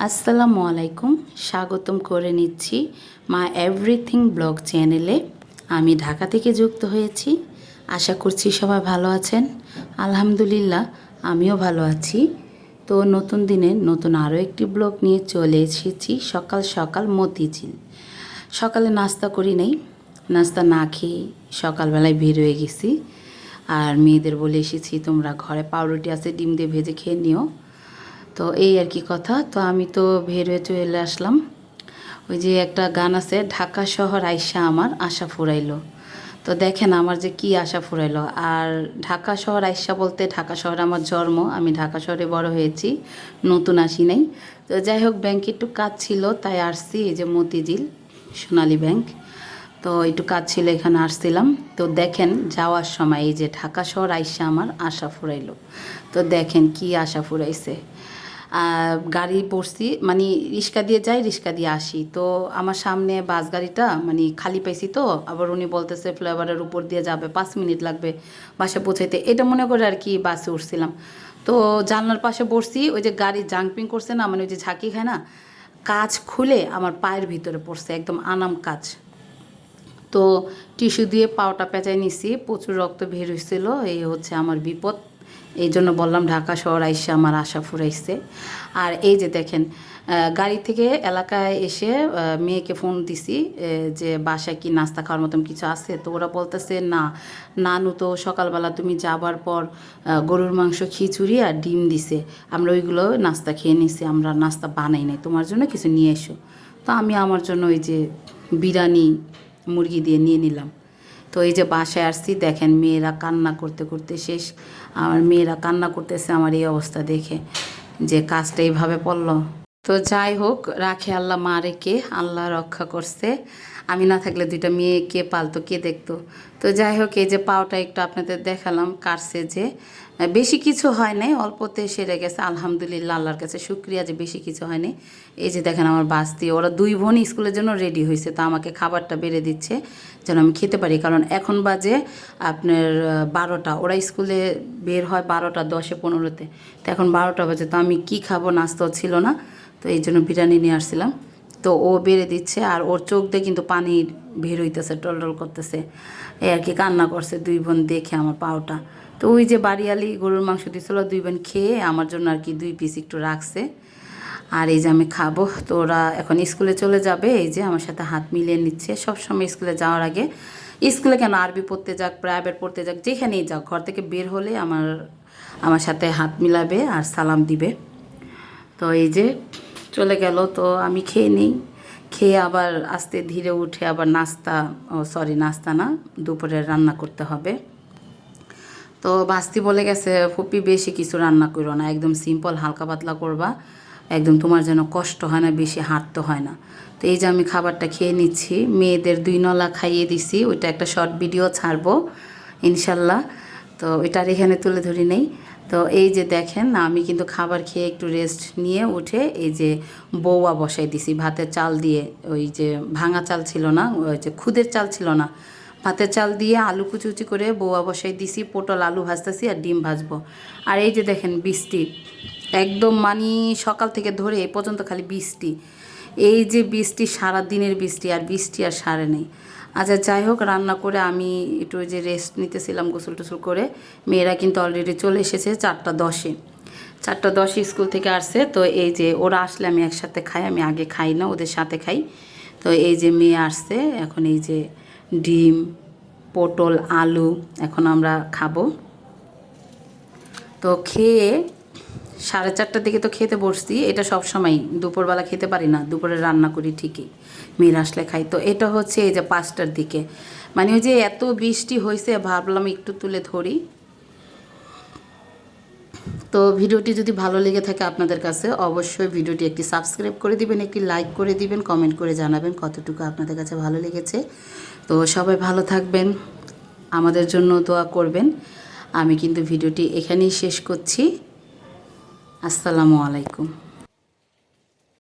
আসসালামু আলাইকুম, স্বাগতম করে নিচ্ছি মা এভরিথিং ব্লগ চ্যানেলে। আমি ঢাকা থেকে যুক্ত হয়েছি। আশা করছি সবাই ভালো আছেন। আলহামদুলিল্লাহ আমিও ভালো আছি। তো নতুন দিনে নতুন আরও একটি ব্লগ নিয়ে চলে এসেছি। সকাল সকাল মতিঝিল। সকালে নাস্তা করি নাই, নাস্তা না খেয়ে সকালবেলায় বের হয়ে গেছি। আর মেয়েদের বলে এসেছি তোমরা ঘরে পাউরুটি আছে, ডিম দিয়ে ভেজে খেয়ে নিও। তো এই আর কি কথা। তো আমি তো বের হয়ে চলে আসলাম। ওই যে একটা গান আছে, ঢাকা শহর আইসা আমার আশা ফুরাইলো। তো দেখেন আমার যে কি আশা ফুরাইলো। আর ঢাকা শহর আইসা বলতে, ঢাকা শহরে আমার জন্ম, আমি ঢাকা শহরে বড় হয়েছি, নতুন আসি নাই। তো যাই হোক, ব্যাংকে একটু কাজ ছিল তাই আসছি। এই যে মতিঝিল সোনালী ব্যাংক, তো একটু কাজ ছিল এখানে আসছিলাম। তো দেখেন যাওয়ার সময় এই যে ঢাকা শহর আইসা আমার আশা ফুরাইলো। তো দেখেন কি আশা ফুরাইছে। গাড়ি পড়ছি, মানে রিক্সা দিয়ে যাই, রিক্সা দিয়ে আসি। তো আমার সামনে বাস গাড়িটা মানে খালি পাইছি। তো আবার উনি বলতেছে ফ্লাইওভারের উপর দিয়ে যাবে, 5 মিনিট লাগবে বাসে পৌঁছাইতে। এটা মনে করে আর কি বাসে উঠছিলাম। তো জানলার পাশে বসছি, ওই যে গাড়ি জাম্পিং করছে না, মানে ওই যে ঝাঁকি খায় না, কাঁচ খুলে আমার পায়ের ভিতরে পড়ছে, একদম আনাম কাঁচ। তো টিস্যু দিয়ে পাওটা পেঁচাই নিছি, প্রচুর রক্ত বের হয়েছিল। এই হচ্ছে আমার বিপদ। এই জন্য বললাম ঢাকা শহর আইসা আমার আশা ফুরাইছে। আর এই যে দেখেন, গাড়ি থেকে এলাকায় এসে মেয়েকে ফোন দিছি যে বাসায় কি নাস্তা খাওয়ার মতন কিছু আছে। তো ওরা বলতেছে না, নানু তো সকালবেলা তুমি যাবার পর গরুর মাংস, খিচুড়ি আর ডিম দিছে, আমরা ওইগুলো নাস্তা খেয়ে নিছি, আমরা নাস্তা বানাই নাই, তোমার জন্য কিছু নিয়ে এসো। তো আমি আমার জন্য ওই যে বিরিয়ানি মুরগি দিয়ে নিয়ে নিলাম। তো এই যে বাসায় আসছি, দেখেন মেয়েরা কান্না করতে করতে শেষ। আমার মেয়েরা কান্না করতেছে আমার এই অবস্থা দেখে, যে কাজটা এইভাবে পড়লো। তো যাই হোক, রাখে আল্লাহ মা রেখে, আল্লাহ রক্ষা করছে। আমি না থাকলে দুইটা মেয়ে কে পালতো, কে দেখতো। তো যাই হোক, এই যে পাওটা একটু আপনাদের দেখালাম, কাটছে যে বেশি কিছু হয় নাই, অল্পতে সেরে গেছে। আলহামদুলিল্লাহ, আল্লাহর কাছে শুক্রিয়া যে বেশি কিছু হয়নি। এই যে দেখেন আমার বাস্তি, ওরা দুই বোন স্কুলের জন্য রেডি হয়েছে। তো আমাকে খাবারটা বেড়ে দিচ্ছে যেন আমি খেতে পারি, কারণ এখন বাজে আপনার 12টা। ওরা স্কুলে বের হয় 12টা 10-15-তে। তো এখন 12টা বাজে। তো আমি কি খাবো, নাস্তাও ছিল না। তো এই জন্য বিরিয়ানি নিয়ে আসছিলাম। তো ও বেড়ে দিচ্ছে, আর ওর চোখ দিয়ে কিন্তু পানি বের হইতেছে, টলটল করতেছে। এই আর কি, কান্না করছে দুই বোন দেখে আমার পাওটা। তো ওই যে বাড়িয়ালি গরুর মাংস দিয়েছিল, দুই বোন খেয়ে আমার জন্য আর কি 2 পিস একটু রাখছে। আর এই যে আমি খাবো। তো ওরা এখন স্কুলে চলে যাবে। এই যে আমার সাথে হাত মিলিয়ে নিচ্ছে। সবসময় স্কুলে যাওয়ার আগে, স্কুলে কেন, আরবি পড়তে যাক, প্রাইভেট পড়তে যাক, যেখানেই যাক, ঘর থেকে বের হলে আমার সাথে হাত মিলাবে আর সালাম দিবে। তো এই যে চলে গেল। তো আমি খেয়ে নিই, খেয়ে আবার আস্তে ধীরে উঠে আবার নাস্তা, নাস্তা না, দুপুরে রান্না করতে হবে। তো বাস্তি বলে গেছে, ফুপি বেশি কিছু রান্না করো না, একদম সিম্পল হালকা পাতলা করবা, একদম তোমার যেন কষ্ট হয় না, বেশি হাঁটতে হয় না। তো এই যে আমি খাবারটা খেয়ে নিচ্ছি, মেয়েদের 2 নলা খাইয়ে দিছি। ওইটা একটা শর্ট ভিডিও ছাড়বো ইনশাল্লাহ। তো ওইটার এখানে তুলে ধরি নেই। তো এই যে দেখেন, আমি কিন্তু খাবার খেয়ে একটু রেস্ট নিয়ে উঠে এই যে বৌয়া বসাই দিছি ভাতের চাল দিয়ে। ওই যে ভাঙা চাল ছিল না, ওই যে খুদের চাল ছিল না, ভাতের চাল দিয়ে আলু কুচি কুচি করে বৌয়া বসাই দিছি। পটল আলু ভাজতেছি আর ডিম ভাজবো। আর এই যে দেখেন বৃষ্টি, একদম মানে সকাল থেকে ধরে এ পর্যন্ত খালি বৃষ্টি। এই যে বৃষ্টি, সারা দিনের বৃষ্টি, আর বৃষ্টি আর সারে নেই। আচ্ছা যাই হোক, রান্না করে আমি একটু ওই যে রেস্ট নিতেছিলাম গোসল টোসল করে। মেয়েরা কিন্তু অলরেডি চলে এসেছে 4টা 10-এ। 4টা 10-এ স্কুল থেকে আসছে। তো এই যে ওরা আসলে আমি একসাথে খাই, আমি আগে খাই না, ওদের সাথে খাই। তো এই যে মেয়ে আসছে, এখন এই যে ডিম, পটল, আলু এখন আমরা খাবো। তো খেয়ে 4:30টার দিকে তো খেতে বসছি। এটা সব সময় দুপুরবেলা খেতে পারি না, দুপুরে রান্না করি ঠিকই, মেয়েরা আসলে খাই। তো এটা হচ্ছে এই যে 5টার দিকে, মানে ওই যে এত বৃষ্টি হয়েছে, ভাবলাম একটু তুলে ধরি। তো ভিডিওটি যদি ভালো লেগে থাকে আপনাদের কাছে, অবশ্যই ভিডিওটি একটি সাবস্ক্রাইব করে দিবেন, একটি লাইক করে দিবেন, কমেন্ট করে জানাবেন কতটুকু আপনাদের কাছে ভালো লেগেছে। তো সবাই ভালো থাকবেন, আমাদের জন্য দোয়া করবেন। আমি কিন্তু ভিডিওটি এখানেই শেষ করছি। আসসালামু আলাইকুম।